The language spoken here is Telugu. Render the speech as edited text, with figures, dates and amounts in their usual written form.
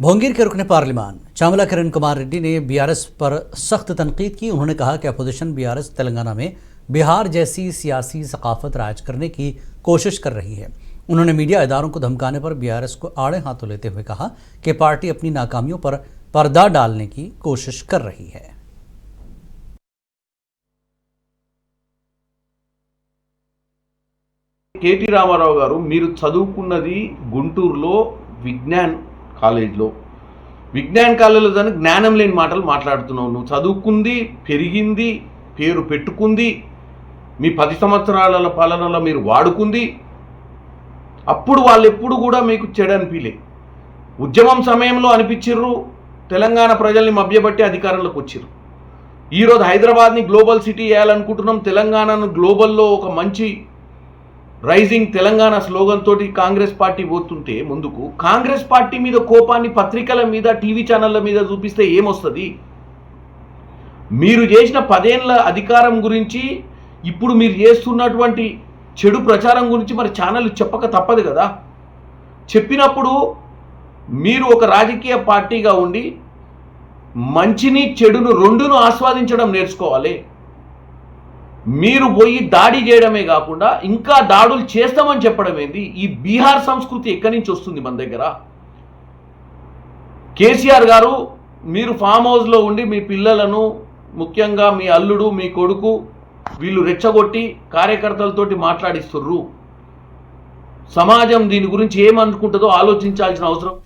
भोंगीर के रुकने पार्लिमान चावला किरण कुमार रेड्डी ने बीआरएस पर सख्त तनकीद की। उन्होंने कहा कि अपोजिशन बीआरएस तेलंगाना में बिहार जैसी सियासी सकाफत राज करने की कोशिश कर रही है। उन्होंने मीडिया इदारों को धमकाने पर बीआरएस को आड़े हाथों लेते हुए कहा कि पार्टी अपनी नाकामियों पर पर्दा डालने की कोशिश कर रही है। కేటీ రామారావు గారు, మీరు చదువుకున్నది గుంటూరులో విజ్ఞాన్ కాలేజ్లో. విజ్ఞాన్ కాలేజ్లో దానికి జ్ఞానం లేని మాటలు మాట్లాడుతున్నావు. నువ్వు చదువుకుంది, పెరిగింది, పేరు పెట్టుకుంది, మీ 10 సంవత్సరాల పాలనలో మీరు వాడుకుంది. అప్పుడు వాళ్ళు ఎప్పుడు కూడా మీకు చెడు అనిపించలే. ఉద్యమం సమయంలో అనిపించిర్రు, తెలంగాణ ప్రజల్ని మభ్యపెట్టి అధికారంలోకి వచ్చిర్రు. ఈరోజు హైదరాబాద్ని గ్లోబల్ సిటీ చేయాలనుకుంటున్నాం, తెలంగాణను గ్లోబల్లో ఒక మంచి రైజింగ్ తెలంగాణ స్లోగన్ తోటి కాంగ్రెస్ పార్టీ పోతుంటే ముందుకు కాంగ్రెస్ పార్టీ మీద కోపాన్ని పత్రికల మీద, టీవీ ఛానళ్ళ మీద చూపిస్తే ఏమొస్తుంది? మీరు చేసిన 10 ఏళ్ల అధికారం గురించి, ఇప్పుడు మీరు చేస్తున్నటువంటి చెడు ప్రచారం గురించి మరి ఛానళ్ళు చెప్పక తప్పదు కదా. చెప్పినప్పుడు మీరు ఒక రాజకీయ పార్టీగా ఉండి మంచిని చెడును రెండును ఆస్వాదించడం నేర్చుకోవాలి. మీరు పోయి దాడి చేయడమే కాకుండా ఇంకా దాడులు చేస్తామని చెప్పడం ఏంది? ఈ బీహార్ సంస్కృతి ఎక్కడి నుంచి వస్తుంది మన దగ్గర? కేసీఆర్ గారు, మీరు ఫామ్ హౌస్లో ఉండి మీ పిల్లలను, ముఖ్యంగా మీ అల్లుడు, మీ కొడుకు, వీళ్ళు రెచ్చగొట్టి కార్యకర్తలతోటి మాట్లాడిస్తుర్రు. సమాజం దీని గురించి ఏమనుకుంటుందో ఆలోచించాల్సిన అవసరం